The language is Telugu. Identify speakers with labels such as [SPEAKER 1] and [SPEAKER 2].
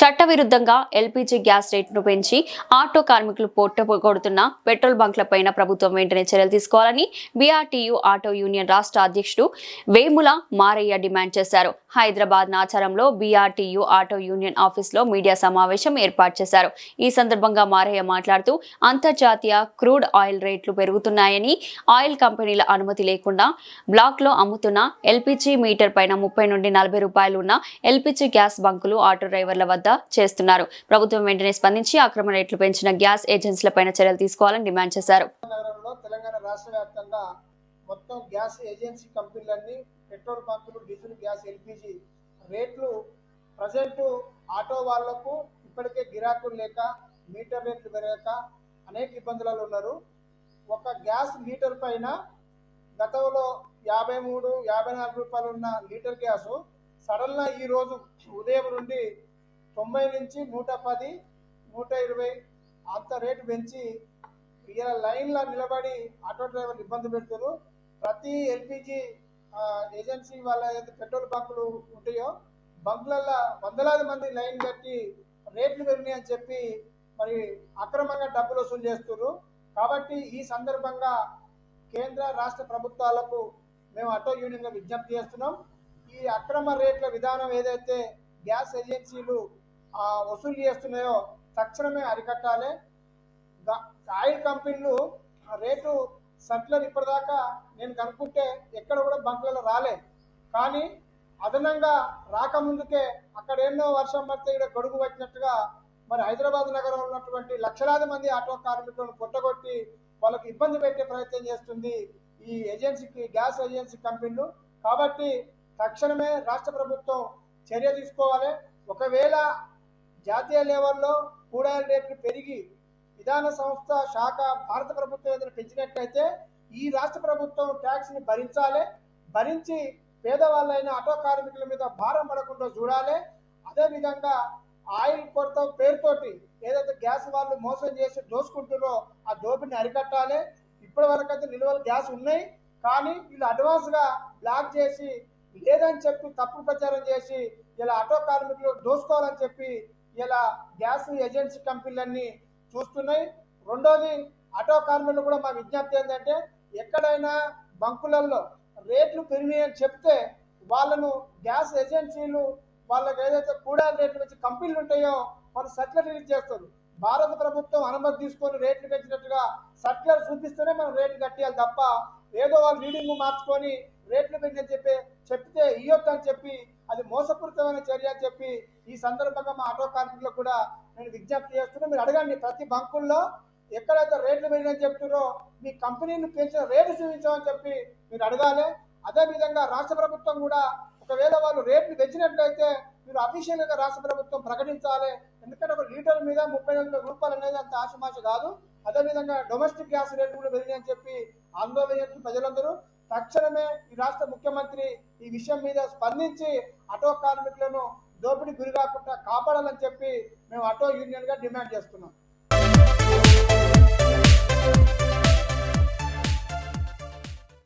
[SPEAKER 1] చట్టవిరుద్ధంగా ఎల్పీజీ గ్యాస్ రేటును పెంచి ఆటో కార్మికులు పొట్టగొడుతున్న పెట్రోల్ బంక్లపైన ప్రభుత్వం వెంటనే చర్యలు తీసుకోవాలని బీఆర్టీయూ ఆటో యూనియన్ రాష్ట్ర అధ్యక్షుడు వేముల మారయ్య డిమాండ్ చేశారు. హైదరాబాద్ నాచారంలో బీఆర్టీయూ ఆటో యూనియన్ ఆఫీసులో మీడియా సమావేశం ఏర్పాటు చేశారు. ఈ సందర్భంగా మారయ్య మాట్లాడుతూ అంతర్జాతీయ క్రూడ్ ఆయిల్ రేట్లు పెరుగుతున్నాయని, ఆయిల్ కంపెనీల అనుమతి లేకుండా బ్లాక్ లో అమ్ముతున్న ఎల్పీజీ మీటర్ పైన 30 నుండి 40 రూపాయలు ఉన్న ఎల్పీజీ గ్యాస్ బంకులు ఆటో డ్రైవర్ల వద్ద చేస్తున్నారు. ప్రభుత్వం వెంటనే స్పందించి అక్రమ రేట్లు పెంచిన గ్యాస్ ఏజెన్సీలపైన చర్యలు తీసుకోవాలని డిమాండ్ చేశారు.
[SPEAKER 2] తెలంగాణ రాష్ట్ర వ్యాప్తంగా మొత్తం గ్యాస్ ఏజెన్సీ కంపెనీలన్నీ పెట్రోల్ బంకులు, డీజిల్, గ్యాస్, ఎల్పీజీ రేట్లు ప్రజెంట్ ఆటో వాళ్లకు ఇప్పటికే గిరాకులు లేక మీటర్ రేట్లు పెరగక అనేక ఇబ్బందులలో ఉన్నారు. ఒక గ్యాస్ లీటర్ పైన గతంలో 53-54 రూపాయలు ఉన్న లీటర్ గ్యాసు సడన్గా ఈ రోజు ఉదయం నుండి 90 నుంచి 110-120 అంత రేటు పెంచి ఇలా లైన్లో నిలబడి ఆటో డ్రైవర్లు ఇబ్బంది పెడుతున్నారు. ప్రతి ఎల్పీజీ ఏజెన్సీ వాళ్ళ పెట్రోల్ బంకులు ఉంటాయో బంకులలో వందలాది మంది లైన్ కట్టి రేట్లు పెరిగినాయి అని చెప్పి మరి అక్రమంగా డబ్బులు వసూలు చేస్తున్నారు. కాబట్టి ఈ సందర్భంగా కేంద్ర రాష్ట్ర ప్రభుత్వాలకు మేము ఆటో యూనియన్గా విజ్ఞప్తి చేస్తున్నాం. ఈ అక్రమ రేట్ల విధానం ఏదైతే గ్యాస్ ఏజెన్సీలు వసూలు చేస్తున్నాయో తక్షణమే అరికట్టాలి. ఆయిల్ కంపెనీలు రేటు సర్కులర్ ఇప్పటిదాకా నేను కనుక్కుంటే ఎక్కడ కూడా బంకులలో రాలే, కానీ అదనంగా రాకముందుకే అక్కడ ఎన్నో వర్షం పడితే ఇక్కడ గొడుగు వచ్చినట్టుగా మరి హైదరాబాద్ నగరంలో ఉన్నటువంటి లక్షలాది మంది ఆటో కార్మికులను కొట్టగొట్టి వాళ్ళకి ఇబ్బంది పెట్టే ప్రయత్నం చేస్తుంది ఈ ఏజెన్సీకి, గ్యాస్ ఏజెన్సీ కంపెనీలు. కాబట్టి తక్షణమే రాష్ట్ర ప్రభుత్వం చర్య తీసుకోవాలి. ఒకవేళ జాతీయ లెవెల్లో కూడాయిల రేట్లు పెరిగి విధాన సంస్థ శాఖ భారత ప్రభుత్వం ఏదైనా పెంచినట్లయితే ఈ రాష్ట్ర ప్రభుత్వం ట్యాక్స్ని భరించి పేదవాళ్ళైన ఆటో కార్మికుల మీద భారం పడకుండా చూడాలి. అదేవిధంగా ఆయిల్ కొరత పేరుతోటి ఏదైతే గ్యాస్ వాళ్ళు మోసం చేసి దోసుకుంటున్నారో ఆ దోపిడిని అరికట్టాలి. ఇప్పటి వరకు అయితే నిల్వలు గ్యాస్ ఉన్నాయి, కానీ వీళ్ళు అడ్వాన్స్గా బ్లాక్ చేసి లేదని చెప్పి తప్పుడు ప్రచారం చేసి ఇలా ఆటో కార్మికులు దోసుకోవాలని చెప్పి ఇలా గ్యాస్ ఏజెన్సీ కంపెనీలన్నీ చూస్తున్నాయి. రెండోది, ఆటో కార్మికులు కూడా మా విజ్ఞప్తి ఏంటంటే ఎక్కడైనా బంకులలో రేట్లు పెరిగినాయని చెప్తే వాళ్ళను గ్యాస్ ఏజెన్సీలు వాళ్ళకి ఏదైతే కూడాయిల రేట్లు వచ్చి కంపెనీలు ఉంటాయో వాళ్ళు సర్క్యులర్ రిలీజ్ చేస్తారు. భారత ప్రభుత్వం అనుమతి తీసుకొని రేట్లు పెంచినట్టుగా సర్క్యులర్ చూపిస్తేనే మనం రేట్లు కట్టేయాలి తప్ప ఏదో వాళ్ళు రీడింగ్ మార్చుకొని రేట్లు పెంచని చెప్తే ఇయ్యొద్దు అని చెప్పి అది మోసపూరితమైన చర్య అని చెప్పి ఈ సందర్భంగా మా ఆటో కార్మికులకు కూడా నేను విజ్ఞప్తి చేస్తున్నాను. మీరు అడగండి, ప్రతి బంకుల్లో ఎక్కడైతే రేట్లు పెరిగినని చెప్తున్నారో మీ కంపెనీని పెంచిన రేటు చూపించామని చెప్పి మీరు అడగాలి. అదేవిధంగా రాష్ట్ర ప్రభుత్వం కూడా ఒకవేళ వాళ్ళు రేట్లు పెంచినట్లయితే మీరు అఫీషియల్గా రాష్ట్ర ప్రభుత్వం ప్రకటించాలి. ఎందుకంటే ఒక లీటర్ మీద 34 రూపాయలు అనేది అంత ఆశమాష కాదు. అదేవిధంగా డొమెస్టిక్ గ్యాస్ రేట్లు కూడా పెరిగాయని చెప్పి ఆందోళన చేస్తున్న ప్రజలందరూ తక్షణమే ఈ రాష్ట్ర ముఖ్యమంత్రి ఈ విషయం మీద స్పందించి ఆటో కార్మికులను దోపిడీ గురి కాకుండా కాపాడాలని చెప్పి మేము ఆటో యూనియన్గా డిమాండ్ చేస్తున్నాం.